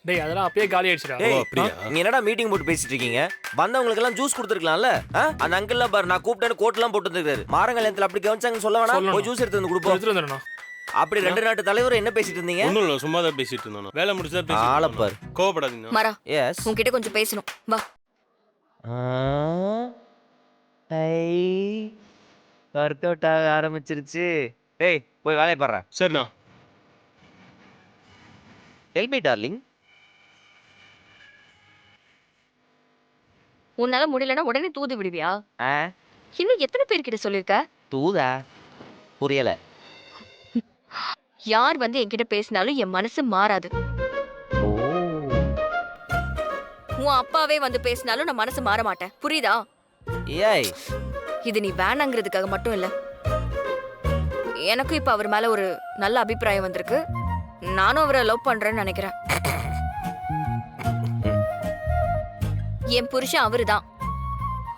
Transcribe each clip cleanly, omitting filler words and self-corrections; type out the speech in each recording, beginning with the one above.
டேய் அதெல்லாம் அப்பயே காலி ஆயிடுச்சுடா. டேய் அப்படியா? நீங்க என்னடா மீட்டிங் போட்டு பேசிட்டு இருக்கீங்க? வந்தவங்களுக்கு எல்லாம் ஜூஸ் கொடுத்துருக்கலாம்ல? அந்த அங்கிள்லாம் பாரு நான் கூப்பிட்டேன்னு கோட்லாம் போட்டு வந்துருக்காரு. மாரங்கல்யாணத்துல அப்படி கவனிச்சாங்கன்னு சொல்ல வேணாம். போய் ஜூஸ் எடுத்து வந்து கொடுப்போம். எடுத்துட்டு வந்துடணும். அப்படி ரெண்டு நாட்டு தலைவர் என்ன பேசிட்டு இருந்தீங்க? ஒண்ணும் இல்ல, சும்மா தான் பேசிட்டு இருந்தோம். வேலை முடிச்சா ஆளப்பார். பேசி கோவப்படாதீங்க. மாறா எஸ். உன்கிட்ட கொஞ்சம் பேசணும் வா. ஒர்க் அவுட் ஆக ஆரம்பிச்சிருச்சு. டேய் போய் வேலையை பாரு. சரிண்ணா. Tell me darling. உன்னால முடியலன்னா உடனே தூது விடுவியா? இன்னும் எத்தனை பேர்கிட்ட சொல்லிருக்க? தூதா? புரியல. யார் வந்து என்கிட்ட பேசினாலும் என் மனசு மாறாது. உன் அப்பாவே வந்து பேசினாலும் நான் மனசு மாற மாட்டேன். புரியுதா? ஏய் இது நீ வேணாங்கிறதுக்காக மட்டும் இல்ல. எனக்கும் இப்ப அவர் மேல ஒரு நல்ல அபிப்பிராயம் வந்திருக்கு. நானும் அவரை லவ் பண்றேன்னு நினைக்கிறேன். என் புருஷன் அவருதான்.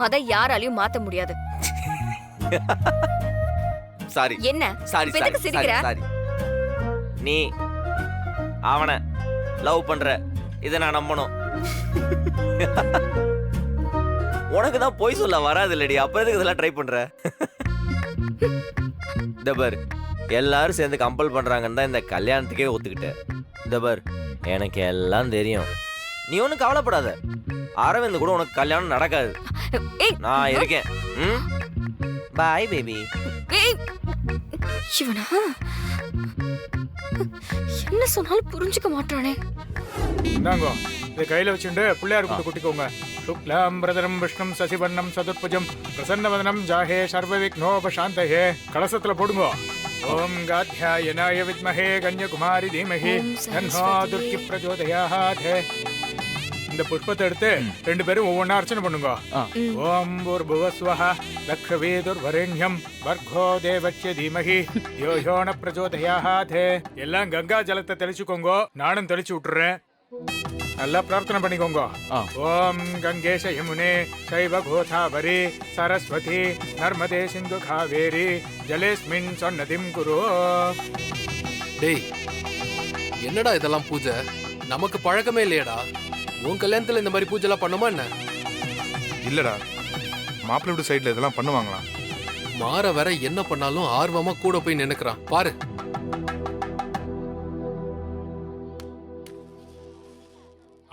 அதை யாராலையும் மாத்த முடியாது. சாரி. என்ன சாரி இப்ப எதுக்கு சிரிக்கிற? சாரி. நீ அவனை லவ் பண்ற இதை நான் நம்பணும். உனக்கு தான் போய் சொல்ல வராது இல்லடி, அப்புறம் எதுக்கு இதெல்லாம் ட்ரை பண்ற? தபர் எல்லாரும் சேர்ந்து கம்பல் பண்றாங்கன்னு தான் இந்த கல்யாணத்துக்கே ஒத்துக்கிட்டேன். தபர் எனக்கு எல்லாம் தெரியும், நீ ஒன்றும் கவலைப்படாத. அரவிந்த் கூட உனக்கு கல்யாணம் நடக்காது. நான் இருக்கேன். Boy baby. சிவனா என்ன சொன்னாலும் புரிஞ்சுக்க மாட்டானே. இந்தாங்கோ இதை கையில வச்சுட்டு பிள்ளையார் கூட்டு குட்டிக்கோங்க. சுக்லாம் பிரதரம் விஷ்ணும் சசிவர்ணம் சதுர்புஜம் பிரசன்னவதனம் ஜாஹே சர்வ விக்னோபசாந்தஹே. கலசத்துல போடுங்க. ஓம் காத்யாயனாய வித்மஹே கன்யகுமாரி தீமஹி தன்னோ துர்க்கி பிரச்சோதயாத். இந்த புஷ்பத்தை எடுத்து ரெண்டு பேரும் ஒவ்வொன்றா அர்ச்சனை பண்ணுங்க. ஓம் பூர்புவஸ்வஹ தக்ஷவேதுர்வரேண்யம் வர்கோ தேவஸ்ய தீமஹி யோ யோ ந பிரச்சோதயாத். எல்லாம் கங்கா ஜலத்தை தெளிச்சுக்கோங்க. நானும் தெளிச்சு விட்டுறேன். நல்லா பிரார்த்தனை பண்ணிக்கோங்க. ஓம் கங்கேஷ யமுனே சைவ கோதாவரி சரஸ்வதி நர்மதே சிந்து காவேரி ஜலேஸ்மின் சன்னதிம் குரு. டேய் என்னடா இதெல்லாம் பூஜை? நமக்கு பழக்கமே இல்லையடா. உன் கல்யாணத்துல இந்த மாதிரி பூஜை எல்லாம் பண்ணுமா என்ன? இல்லடா, மாப்பிள்ளை வீட்டு சைடுல இதெல்லாம் பண்ணுவாங்களா? மாற வர என்ன பண்ணாலும் ஆர்வமா கூட போய் நினைக்கிறான் பாரு.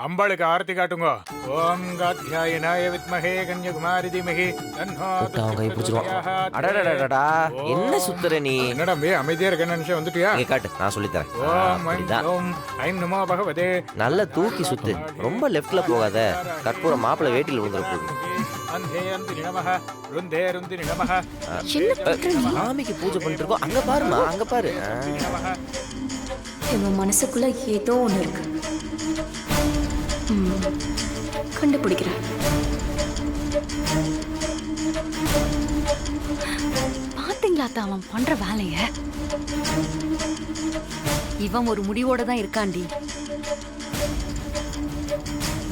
அம்பாளுக்கு ஆரத்தி காட்டுங்க. ஓம் காத்யாயனாய வித்மஹே கன்யகுமாரி தீமஹி தன்னோ கை பிடிச்சிருவான். அடடடடா என்ன சுத்துற நீ? என்னடா மே அமைதியா இருக்க நினைச்சு வந்துட்டியா? இங்க காட்டு, நான் சொல்லி தரேன். ஓம் ஓம் ஐம் நமோ பகவதே. நல்ல தூக்கி சுத்து, ரொம்ப லெஃப்ட்ல போகாத. கற்பூர மாப்பிள்ளை வேட்டில விழுந்துற போகுது. அந்தே அந்தி நமஹ ருந்தே ருந்தி நமஹ. சாமிக்கு பூஜை பண்ணிட்டு இருக்கோம். அங்க பாருமா, அங்க பாரு. இவன் மனசுக்குள்ள ஏதோ ஒண்ணு இருக்கு. கண்டுபிடிக்கிறேன். பாத்தீங்களா அவன் பண்ற வேலைய? இவன் ஒரு முடிவோட தான் இருக்காண்டி.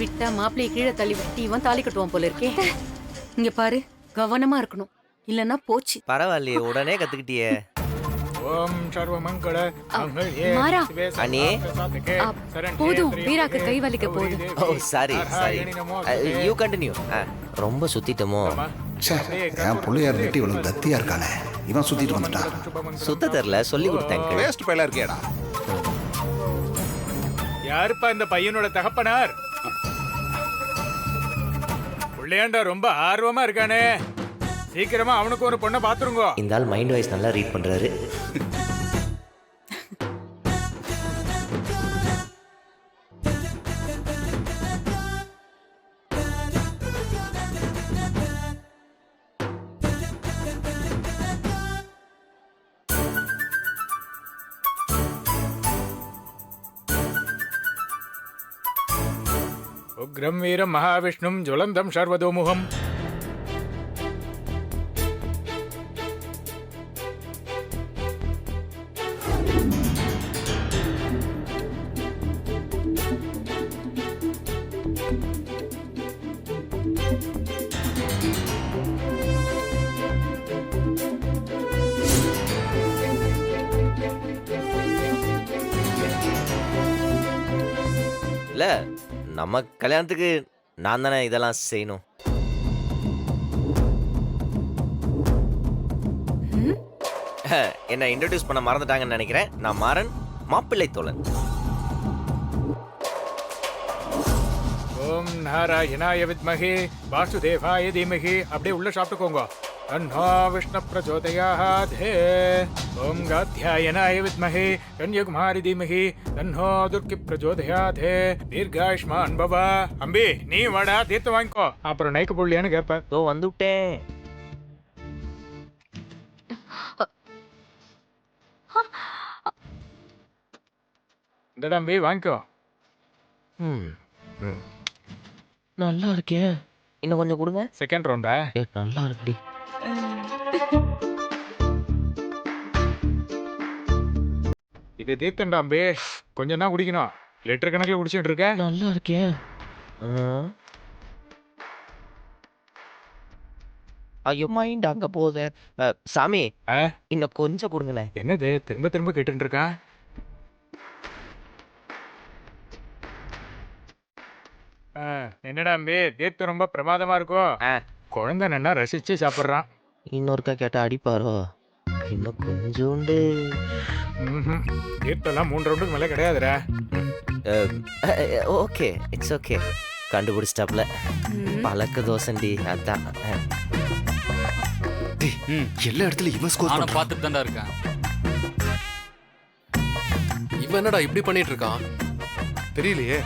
விட்டா மாப்பிள்ளைய கீழே தள்ளி விட்டு இவன் தாலி கட்டுவான் போல இருக்கே. இங்க பாரு, கவனமா இருக்கணும், இல்லன்னா போச்சு. பரவாயில்லையே, உடனே கத்துக்கிட்டியே. ஓம் சர்வமங்கள மாறா. அண்ணே போதும், வீராக்கு கை வலிக்க போகுது. ஓ சாரி சாரி, யூ கண்டினியூ. ரொம்ப சுத்திட்டோமோ? என் பிள்ளையார் நெட்டி இவ்வளவு தத்தியா இருக்கானே, இவன் சுத்திட்டு வந்துட்டான். சுத்த தெரியல, சொல்லி கொடுத்தாங்க. வேஸ்ட் பையலா இருக்கேடா. யாருப்பா இந்த பையனோட தகப்பனார்? பிள்ளையாண்டா ரொம்ப ஆர்வமா இருக்கானே, சீக்கிரமா அவனுக்கு ஒரு பொண்ணை பாத்துருங்க. இந்த ஆள் மைண்ட் வாய்ஸ் நல்லா ரீட் பண்றாரு. உக்ரம் வீரம் மகாவிஷ்ணும் ஜுவலந்தம் சர்வதோமுகம். இல்ல நம்ம கல்யாணத்துக்கு நான் தானே இதெல்லாம் செய்யணும். என்ன இன்ட்ரோடியூஸ் பண்ண மறந்துட்டாங்கன்னு நினைக்கிறேன். நான் மாறன், மாப்பிள்ளை தோழன். ஓம் நாராயணாய வித்மஹே வாசுதேவாய தீமஹி. அப்படியே உள்ள சாப்பிட்டுக்கோங்க. தன்னோ விஷ்ணு பிரச்சோதயாதே. ஓம் காத்யாயனாய வித்மஹே கன்யகுமாரி தீமஹி தன்னோ துர்க்கி பிரச்சோதயாதே. தீர்காயுஷ்மான் பவ. அம்பி நீ வாடா, தீர்த்து வாங்கிக்கோ. அப்புறம் நைக்கு புள்ளியான்னு கேட்ப. தோ வந்துட்டேன். இந்த தம்பி வாங்கிக்கோ. நல்லா இருக்கே. இன்னும் கொஞ்சம் கொடுங்க. செகண்ட் ரவுண்டா? நல்லா இருக்குடி. இது தீர்த்தண்டா அம்பி. கொஞ்சம் தான் குடிக்கணும். லிட்டர் கணக்கில் குடிச்சிட்டு இருக்க. நல்லா இருக்கே. ஐயோ மைண்ட் அங்க போகுது. சாமி ஆ? இன்னும் கொஞ்சம் கொடுங்களேன். என்னது திரும்ப திரும்ப கேட்டுட்டு இருக்கா? என்னடா அம்பி தீர்த்தம் ரொம்ப பிரமாதமா இருக்கும். ஆ. குழந்தை நல்லா ரசிச்சு சாப்பிட்றான். இன்னொருக்கா கேட்டா அடிப்பாரோ? இன்னும் கொஞ்சோண்டு. தீர்த்தம்லாம் 3 ரவுண்டுக்கு மேலே கிடையாதுடா. Okay, it's okay. கண்டுபிடிச்சிட்டாப்ல. பழக்க தோசண்டி அதான். எல்லா இடத்துலயும் இவன் ஸ்கோர் நானும் பார்த்துட்டு தான்டா இருக்கேன். இவன் என்னடா இப்படி பண்ணிட்டு இருக்கான்? தெரியலையே.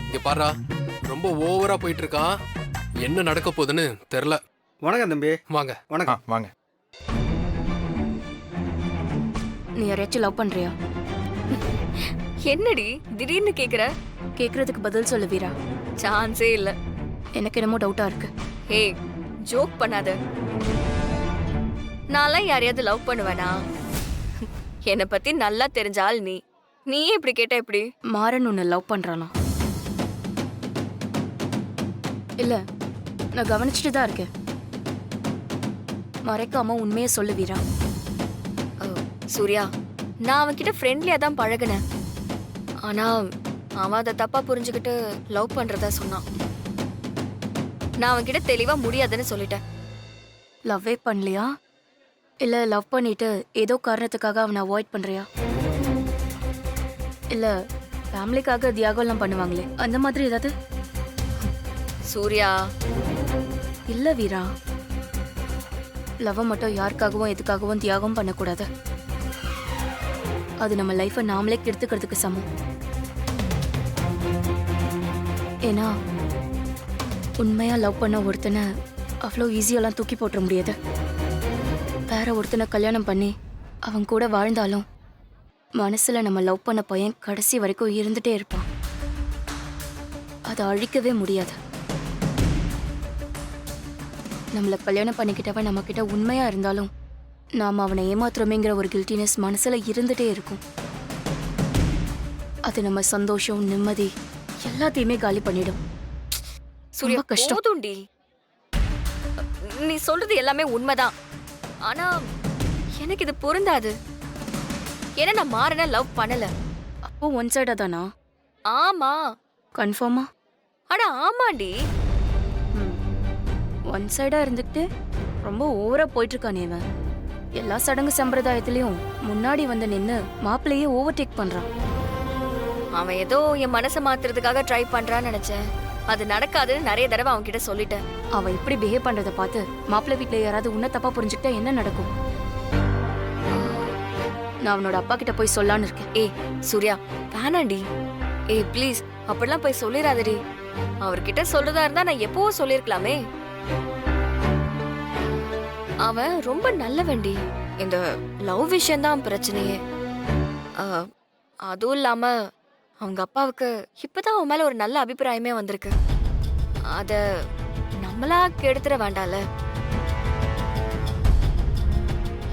இங்க பாருடா, ரொம்ப ஓவரா போயிட்டு இருக்கான். என்ன நடக்க போகுதுன்னு தெரியல. வணக்கம் தம்பி. வாங்க. வணக்கம். வாங்க. நீ யாரையாச்சும் லவ் பண்றியா? என்னடி திடீர்னு கேக்குற? கேக்குறதுக்கு பதில் சொல்லு வீரா. சான்ஸே இல்ல. எனக்கு என்னமோ டவுட்டா இருக்கு. ஏய் ஜோக் பண்ணாத. நான்லாம் யாரையாவது லவ் பண்ணுவேனா? என்னை பத்தி நல்லா தெரிஞ்ச ஆள் நீ. நீயே இப்படி கேட்ட எப்படி? மாறன் உன்னை லவ் பண்றானா? இல்ல, நான் கவனிச்சுட்டு தான் இருக்கேன். மறைக்காம உண்மையை சொல்லு வீரா. சூர்யா, நான் அவன்கிட்ட ஃப்ரெண்ட்லியா தான் பழகினேன். ஆனா அவன் அதை தப்பா புரிஞ்சுக்கிட்டு லவ் பண்றதா சொன்னான். நான் அவன்கிட்ட தெளிவா முடியாதுன்னு சொல்லிட்டேன். லவ்வே பண்ணலையா? இல்ல லவ் பண்ணிட்டு ஏதோ காரணத்துக்காக அவனை அவாய்ட் பண்றியா? இல்ல ஃபேமிலிக்காக தியாகம்லாம் பண்ணுவாங்களே அந்த மாதிரி ஏதாவது? சூர்யா இல்ல வீரா, லவ் மட்டும் யாருக்காகவும் எதுக்காகவும் தியாகம் பண்ணக்கூடாது. அது நம்ம லைஃபை நாமளே கெடுத்துக்கிறதுக்கு சமம். ஏன்னா உண்மையா லவ் பண்ண ஒருத்தனை அவ்வளோ ஈஸியெல்லாம் தூக்கி போட்டுற முடியாது. வேற ஒருத்தனை கல்யாணம் பண்ணி அவன் கூட வாழ்ந்தாலும் மனசுல நம்ம லவ் பண்ண பையன் கடைசி வரைக்கும் இருந்துட்டே இருப்பான். அதை அழிக்கவே முடியாது. நம்மளை கல்யாணம் பண்ணிக்கிட்டவன் நம்ம கிட்ட உண்மையா இருந்தாலும் நாம அவனை ஏமாத்துறோமேங்கிற ஒரு கில்ட்டினஸ் மனசுல இருந்துட்டே இருக்கும். அது நம்ம சந்தோஷம், நிம்மதி எல்லாத்தையுமே காலி பண்ணிடும். சூர்யா கஷ்டம். நீ சொல்றது எல்லாமே உண்மைதான். ஆனா எனக்கு இது பொருந்தாது. ஏன்னா நான் மாறன லவ் பண்ணல. அப்போ ஒன் சைடா தானா? ஆமா. கன்ஃபார்மா? அட ஆமாண்டி. ஒன் சைடா இருந்துக்கிட்டு ரொம்ப ஓவரா போயிட்டு இருக்கானே இவன். எல்லா சடங்கு சம்பிரதாயத்திலயும் முன்னாடி வந்து நின்னு மாப்பிள்ளையே ஓவர்டேக் பண்றான். அவன் ஏதோ என் மனசை மாத்துறதுக்காக ட்ரை பண்றான்னு நினைச்சேன். அது நடக்காதுன்னு நிறைய தடவை அவன் கிட்ட சொல்லிட்டேன். அவன் இப்படி பிஹேவ் பண்றதை பார்த்து மாப்பிள்ளை வீட்டுல யாராவது உன்ன தப்பா புரிஞ்சுக்கிட்டா என்ன நடக்கும்? நான் அவனோட அப்பா கிட்ட போய் சொல்லான்னு இருக்கேன். ஏய் சூர்யா வேணாண்டி. ஏய் ப்ளீஸ் அப்படிலாம் போய் சொல்லிடாதடி. அவர்கிட்ட சொல்றதா இருந்தா நான் எப்பவோ சொல்லிருக்கலாமே. அவன் ரொம்ப நல்லவண்டி. இந்த லவ் விஷயம் தான் பிரச்சனையே. அதுவும் இல்லாம அவங்க அப்பாவுக்கு இப்பதான் அவன் மேல ஒரு நல்ல அபிப்பிராயமே வந்திருக்கு. அத நம்மளா கெடுத்துட வேண்டால.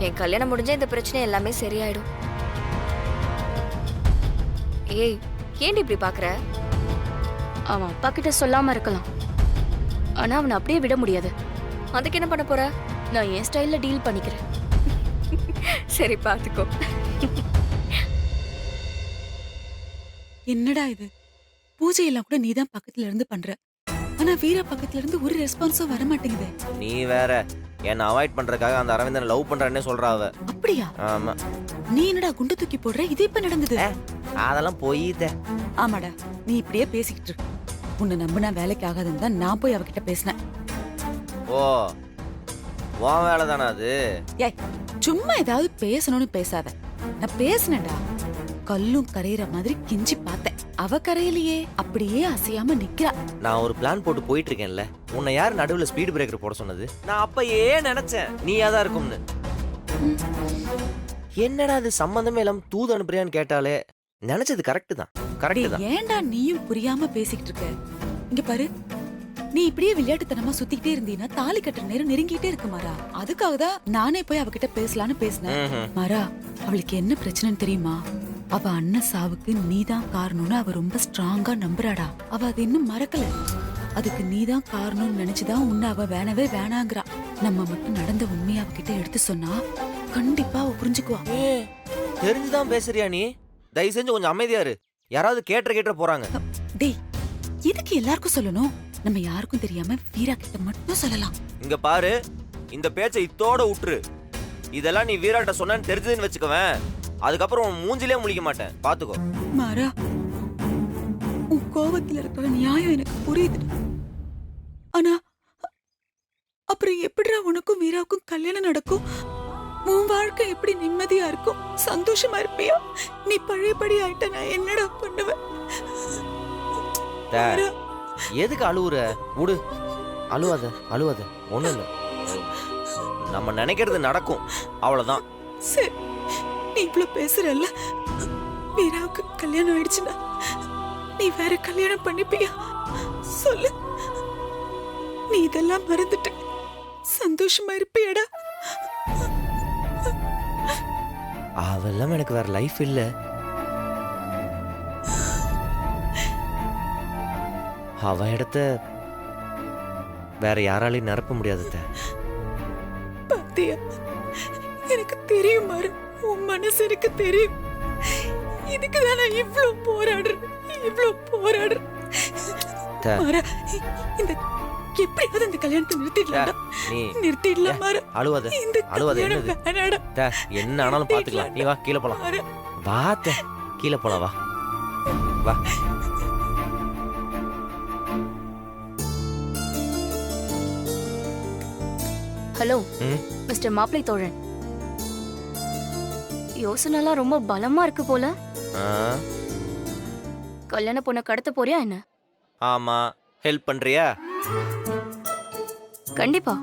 என் கல்யாணம் முடிஞ்ச இந்த பிரச்சனை எல்லாமே சரியாயிடும். ஏய் ஏன்டி இப்படி பாக்குற? அவன் அப்பா கிட்ட சொல்லாம இருக்கலாம். ஆனா அவனை அப்படியே விட முடியாது. அதுக்கு என்ன பண்ண போற? நான் என் ஸ்டைல்ல டீல் பண்ணிக்கிறேன். சரி பாத்துக்கோ. என்னடா இது? பூஜையெல்லாம் கூட நீதான் பக்கத்துல இருந்து பண்ற. ஆனா வீரா பக்கத்துல இருந்து ஒரு ரெஸ்பான்ஸும் வர மாட்டேங்குது. நீ வேற என்னை அவாய்ட் பண்றதுக்காக அந்த அரவிந்தனை லவ் பண்றானே சொல்றா அவ. அப்படியா? ஆமா. நீ என்னடா குண்டு தூக்கி போடுற? இது இப்ப நடந்தது? அதெல்லாம் போயிதே. ஆமாடா, நீ இப்படியே பேசிக்கிட்டு இரு. உன்னை நம்பினா வேலைக்கு ஆகாதுன்னு தான் நான் போய் அவகிட்ட பேசினேன். ஓ, உன் வேலை தானே அது? ஏய், சும்மா ஏதாவது பேசணும்னு பேசாத. நான் பேசினேன்டா. கல்லும் கரையிற மாதிரி கிஞ்சி பார்த்தேன். அவ கரையிலேயே அப்படியே அசையாம நிக்கிறா. நான் ஒரு பிளான் போட்டு போயிட்டு இருக்கேன்ல, உன்னை யார் நடுவுல ஸ்பீடு பிரேக்கர் போட சொன்னது? நான் அப்பயே நினைச்சேன் நீயா தான் இருக்கும்னு. என்னடா அது சம்பந்தமே இல்லாம தூது அனுப்புறியான்னு கேட்டாலே நினைச்சது கரெக்ட் தான். கரெக்ட் தான். ஏன்டா நீயும் புரியாம பேசிக்கிட்டு இருக்க? இங்க பாரு, நீ இப்படியே விளையாட்டுத்தனமா சுத்திக்கிட்டே இருந்தீன்னா தாலி கட்டுற நேரம் நெருங்கிட்டே இருக்கு மாறா. அதுக்காக தான் நானே போய் அவகிட்ட பேசலான்னு பேசினேன். மாறா, அவளுக்கு என்ன பிரச்சனைன்னு தெரியுமா? அவ அண்ணன் சாவுக்கு நீதான் காரணம்னு அவ ரொம்ப ஸ்ட்ராங்கா நம்புறாடா. அவ அது இன்னும் மறக்கல. அதுக்கு நீதான் காரணம்னு நினைச்சுதான் உன்னை அவ வேணவே வேணாங்கிறா. நம்ம மட்டும் நடந்த உண்மையை அவகிட்ட எடுத்து சொன்னா கண்டிப்பா அவ புரிஞ்சுக்குவா. தெரிஞ்சுதான் பேசுறியா நீ? தயவு செஞ்சு கொஞ்சம் அமைதியா இரு. யாராவது கேட்ட போறாங்க. டேய், இதுக்கு எல்லாருக்கும் சொல்லணும்? நம்ம யாருக்கும் தெரியாம வீரா கிட்ட மட்டும் சொல்லலாம். இங்க பாரு, இந்த பேச்சை இத்தோட விட்டுரு. இதெல்லாம் நீ வீராட்ட சொன்னு தெரிஞ்சதுன்னு வச்சுக்கவேன், அதுக்கப்புறம் உன் மூஞ்சிலே முழிக்க மாட்டேன். பாத்துக்கோ. மாறா, உன் கோவத்துல இருக்கிற நியாயம் எனக்கு புரியுது. ஆனா அப்புறம் எப்படிடா உனக்கும் வீராவுக்கும் கல்யாணம் நடக்கும்? உன் வாழ்க்கை எப்படி நிம்மதியா இருக்கும்? சந்தோஷமா இருப்பியா? நீ பழையபடி ஆயிட்ட நான் என்னடா பண்ணுவேன்? எதுக்கு அழுவுற? விடு, அழுவாத அழுவாத. ஒண்ணும் இல்ல, நம்ம நினைக்கிறது நடக்கும், அவ்வளவுதான். சரி, நீ இவ்வளவு பேசுறல்ல, வீராவுக்கு கல்யாணம் ஆயிடுச்சுன்னா நீ வேற கல்யாணம் பண்ணிப்பியா? சொல்லு. நீ இதெல்லாம் மறந்துட்ட சந்தோஷமா இருப்பியாடா? அவெல்லாம் எனக்கு வேற லைஃப் இல்ல. அவ இடத்த வேற யாராலையும் நிரப்ப முடியாது. பாத்தியா, எனக்கு தெரியும் மாறு, உன் மனசு எனக்கு தெரியும். இதுக்குதான் நான் இவ்ளோ போராடுறேன். மாறா, இந்த எப்படியாவது இந்த கல்யாணத்தை நிறுத்திடலாம் மாறா. அழுவாத அழுவாத. என்ன ஆனாலும் பாத்துக்கலாம். நீ வா, கீழே போலாம். வாத்த கீழே போலாம். வா வா. ஹலோ மிஸ்டர் மாப்பிளை தோழன். யோசனைலாம் ரொம்ப பலமா இருக்கு போல. கல்யாண பொண்ணை கடத்த போறியா என்ன? ஆமா, ஹெல்ப் பண்றியா? கண்டிப்பா.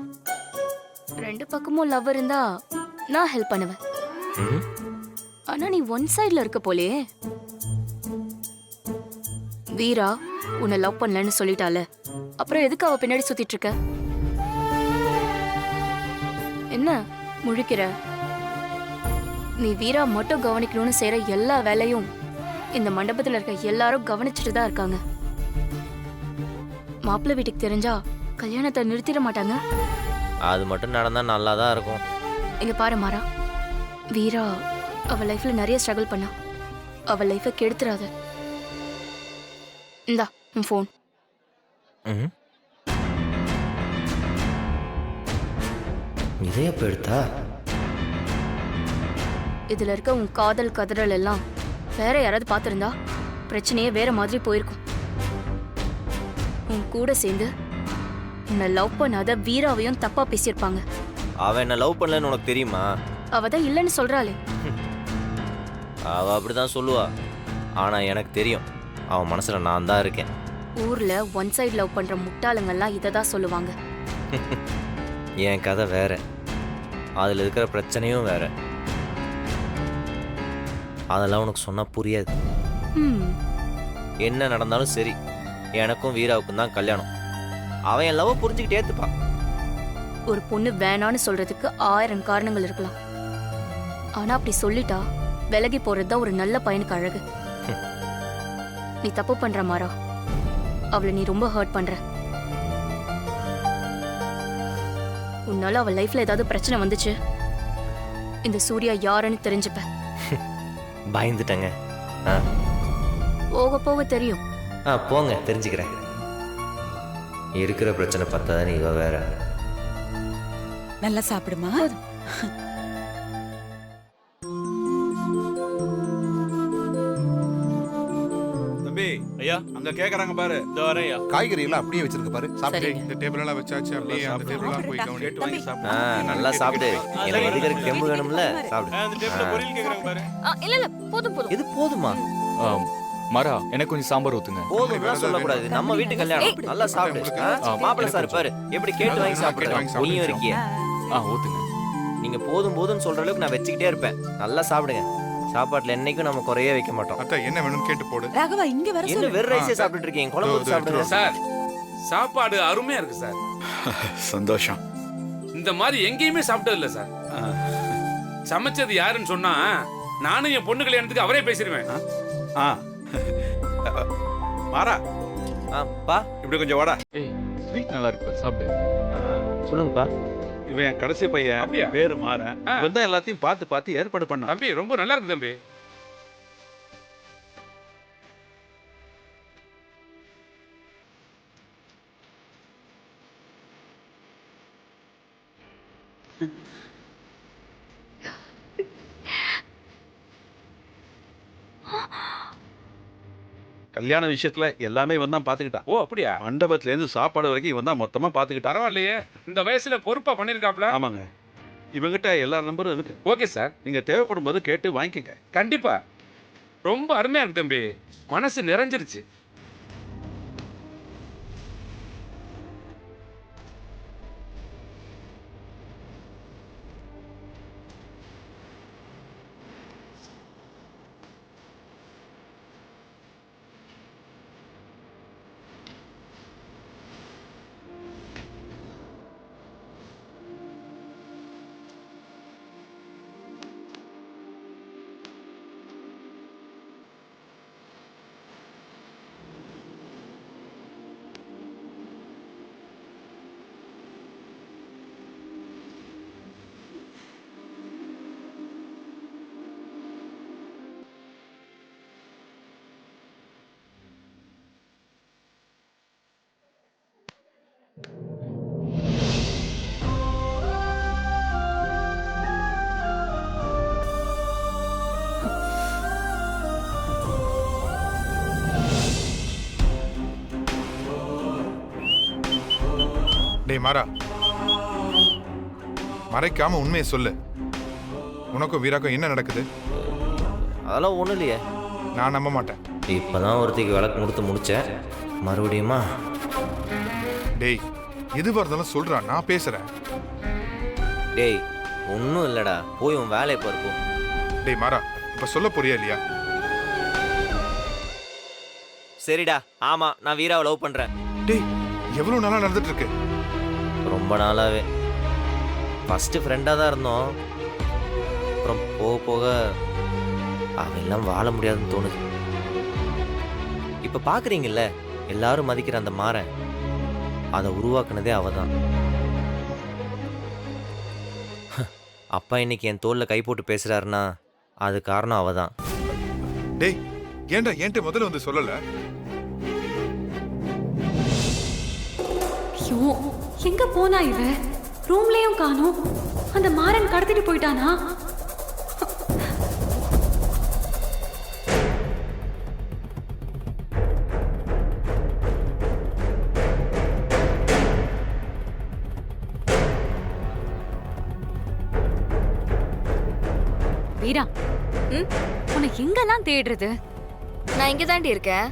ரெண்டு பக்கமும் லவ் இருந்தா நான் ஹெல்ப் பண்ணுவேன். ஆனா நீ ஒன் சைடுல இருக்க போலே. வீரா உன்னை லவ் பண்ணலன்னு சொல்லிட்டால, அப்புறம் எதுக்கு அவ பின்னாடி சுத்திட்டு இருக்க? என்ன முழிக்கிற? நீ வீரா மட்டும் கவனிக்கணும்னு செய்யற எல்லா வேலையும் இந்த மண்டபத்துல இருக்க எல்லாரும் கவனிச்சுட்டு தான் இருக்காங்க. மாப்பிள்ளை வீட்டுக்கு தெரிஞ்சா கல்யாணத்தை நிறுத்திட மாட்டாங்க. அது மட்டும் நடந்தா நல்லா தான் இருக்கும். இங்க பாரு மாறா, வீரா அவ லைஃப்ல நிறைய ஸ்ட்ரகிள் பண்ணா. அவ லைஃபை கெடுத்துறாத. இந்தா உன் ஃபோன். இதே எப்ப எடுத்தா? இதுல இருக்க உன் காதல் கதறல் எல்லாம் வேற யாராவது பார்த்திருந்தா பிரச்சனையே வேற மாதிரி போயிருக்கும். உன் கூட சேர்ந்து உன்னை லவ் பண்ணாத வீராவையும் தப்பா பேசியிருப்பாங்க. அவ என்ன லவ் பண்ணலன்னு உனக்கு தெரியுமா? அவதான் இல்லைன்னு சொல்றாளே. அவ அப்படிதான் சொல்லுவா. ஆனா எனக்கு தெரியும், அவன் மனசுல நான் தான் இருக்கேன். ஊர்ல ஒன் சைடு லவ் பண்ற முட்டாளுங்கெல்லாம் இதை தான் சொல்லுவாங்க. என் கதை வேற, அதுல இருக்கிற பிரச்சனையும் வேற. அதெல்லாம் உனக்கு சொன்னா புரியாது. என்ன நடந்தாலும் சரி, எனக்கும் வீராவுக்கும் தான் கல்யாணம். அவன் என் லவ் புரிஞ்சுக்கிட்டே ஏத்துப்பான். ஒரு பொண்ணு வேணான்னு சொல்றதுக்கு 1000 காரணங்கள் இருக்கலாம். ஆனா அப்படி சொல்லிட்டா விலகி போறதுதான் ஒரு நல்ல பையனுக்கு அழகு. நீ தப்பு பண்ற மாறா. அவளை நீ ரொம்ப ஹர்ட் பண்ற. உன்னால அவள் லைஃப்ல ஏதாவது பிரச்சனை வந்துச்சு, இந்த சூர்யா யாருன்னு தெரிஞ்சுப்ப. பயந்துட்டங்க. போக போக தெரியும். போங்க, தெரிஞ்சுக்கிறேன். இருக்கிற பிரச்சனை பத்தாதான் இவ வேற. நல்லா சாப்பிடுமா. தம்பி ஐயா அங்க கேக்குறாங்க பாரு. இந்த வரேன் ஐயா. காய்கறி எல்லாம் அப்படியே வச்சிருக்கு பாரு. சாப்பிடு. டேய், இந்த டேபிள் எல்லாம் வச்சாச்சு, அப்படியே அந்த டேபிள் எல்லாம் போய் கவனி. கேட்டு வாங்கி சாப்பிடு. நல்லா சாப்பிடு. எனக்கு இருக்கிற தெம்பு வேணும்ல, சாப்பிடு. அந்த டேபிள்ல பொரியல் கேக்குறாங்க பாரு. இல்ல இல்ல போதும் போதும். இது போதுமா? மாறா, எனக்கு கொஞ்சம் சாம்பார் ஊத்துங்க. போதும் சொல்லக்கூடாது, நம்ம வீட்டு கல்யாணம். நல்லா சாப்பிடு. மாப்பிள்ளை சார் பாரு எப்படி கேட்டு வாங்கி சாப்பிடுறேன். நீயும் இருக்கிய. ஊத்துங்க. நீங்க போதும் போதும்னு சொல்ற அளவுக்கு நான் வச்சுக்கிட்டே இருப்பேன். நல்லா சாப்பிடுங்க. சாப்பாட்டுல என்னைக்கும் நம்ம குறையே வைக்க மாட்டோம். அத்தா என்ன வேணும்னு கேட்டு போடு. ராகவா இங்க வர இன்னும் சொல்லு. வெறும் ரைஸே சாப்பிட்டுட்டு இருக்கீங்க. குழம்பு ஊத்தி சாப்பிடுங்க. சார் சாப்பாடு அருமையா இருக்கு சார். சந்தோஷம். இந்த மாதிரி எங்கேயுமே சாப்பிட்டது இல்ல சார். சமைச்சது யாருன்னு சொன்னா நானும் என் பொண்ணு கல்யாணத்துக்கு அவரே பேசிடுவேன். மாறா பா, இப்படி கொஞ்சம் வாடா. ஏய், ஸ்வீட் நல்லா இருக்கு, சாப்பிடு. சொல்லுங்கப்பா. இவன் என் கடைசி பையன், பேரு மாறன். இவன் தான் எல்லாத்தையும் பார்த்து பார்த்து ஏற்பாடு பண்ணான். தம்பி ரொம்ப நல்லா இருக்கு தம்பி. கல்யாண விஷயத்துல எல்லாமே இவன் தான் பாத்துக்கிட்டான். ஓ அப்படியா? மண்டபத்துல இருந்து சாப்பாடு வரைக்கும் இவன் தான் மொத்தமா பாத்துக்கிட்டான். பரவாயில்லையே, இந்த வயசுல பொறுப்பா பண்ணிருக்காப்ல. ஆமாங்க. இவங்கிட்ட எல்லா நம்பரும் இருக்கு. ஓகே சார், நீங்க தேவைப்படும் போது கேட்டு வாங்கிக்கங்க. கண்டிப்பா. ரொம்ப அருமையா இருக்கு தம்பி, மனசு நிறைஞ்சிருச்சு. டேய் மாறா, மறைக்காம உண்மையை சொல்லு. உனக்கும் வீராக்கும் என்ன நடக்குது? அதெல்லாம் ஒண்ணும் இல்லையே. நான் நம்ப மாட்டேன். இப்பதான் ஒருத்திக்கு விளக்கு கொடுத்து முடிச்சேன், மறுபடியுமா? டேய், எதுவா இருந்தாலும் சொல்றா, நான் பேசுறேன். டேய், ஒன்றும் இல்லடா, போய் உன் வேலையை பார்ப்போம். டேய் மாறா, இப்ப சொல்ல போறியா இல்லையா? சரிடா, ஆமா, நான் வீராவை லவ் பண்றேன். டேய், எவ்வளவு நாளா நடந்துட்டு இருக்கு? ரொம்ப நாளாவே. ஃபர்ஸ்ட் ஃப்ரெண்டாக தான் இருந்தோம், அப்புறம் போக போக அவெல்லாம் வாழ முடியாதுன்னு தோணுது. இப்போ பார்க்குறீங்கல்ல, எல்லாரும் மதிக்கிற அந்த மாறன், அதை உருவாக்குனதே அவ தான். அப்பா இன்னைக்கு என் தோளில் கை போட்டு பேசுறாருன்னா அது காரணம் அவ தான். டேய், ஏன்டா என்கிட்ட முதல்ல வந்து சொல்லல? ஐயோ, எங்க போனா இவ? ரூம்லயும் காணோம். அந்த மாறன் கடத்திட்டு போயிட்டானா? வீரா, உன்னை எங்கெல்லாம் தேடுறது? நான் இங்க தாண்டி இருக்கேன்.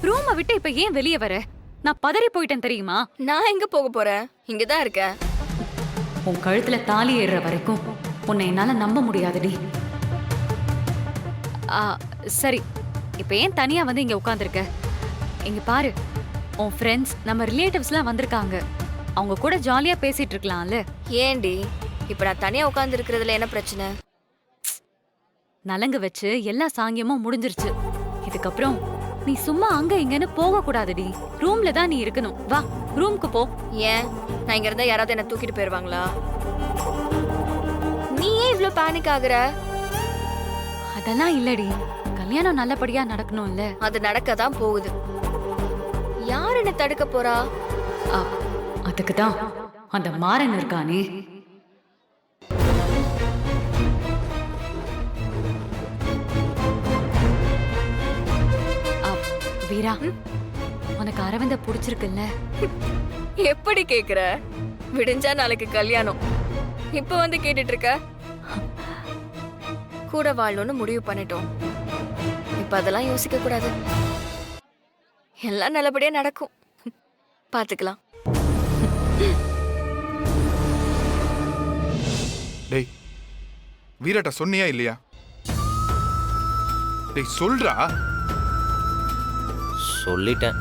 ரூமை விட்டு இப்ப ஏன் வெளியே வர? நான் பதறி போயிட்டேன் தெரியுமா? நான் எங்க போக போறேன்? இங்க தான் இருக்கேன். உன் கழுத்துல தாலி ஏறுற வரைக்கும் உன்னை என்னால நம்ப முடியாதுடி. சரி, இப்ப ஏன் தனியா வந்து இங்க உட்கார்ந்துருக்க? இங்க பாரு, உன் ஃப்ரெண்ட்ஸ், நம்ம ரிலேட்டிவ்ஸ்லாம் வந்திருக்காங்க. அவங்க கூட ஜாலியா பேசிட்டு இருக்கலாம்ல. ஏண்டி இப்ப நான் தனியா உட்கார்ந்து இருக்கிறதுல என்ன பிரச்சனை? நலங்கு வச்சு எல்லா சாங்கியமும் முடிஞ்சிருச்சு. இதுக்கப்புறம் நீ சும்மா அங்க இங்கன்னு போக கூடாதுடி. ரூம்ல தான் நீ இருக்கணும். வா, ரூம்க்கு போ. ஏன், நான் இங்க இருந்தா யாராவது என்ன தூக்கிட்டு போயிருவாங்களா? நீ ஏன் இவ்ளோ பேனிக் ஆகுற? அதெல்லாம் இல்லடி, கல்யாணம் நல்லபடியா நடக்கணும்ல. அது நடக்க தான் போகுது. என்ன தடுக்க போறா? அதுக்கு தான் அந்த மாறன் இருக்கானே. வீரா, உனக்கு அரவிந்த பிடிச்சிருக்குல்ல? எப்படி கேக்குற? விடிஞ்சா நாளைக்கு கல்யாணம், இப்ப வந்து கேட்டுட்டு இருக்க? கூட வாழணும்னு முடிவு பண்ணிட்டோம். இப்ப அதெல்லாம் யோசிக்க கூடாது. எல்லாம் நல்லபடியா நடக்கும். பாத்துக்கலாம். டேய் வீராட்ட சொன்னியா இல்லையா? டேய் சொல்றா. சொல்லிட்டேன்.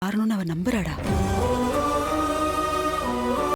காரணம்னு அவ நம்புறாடா.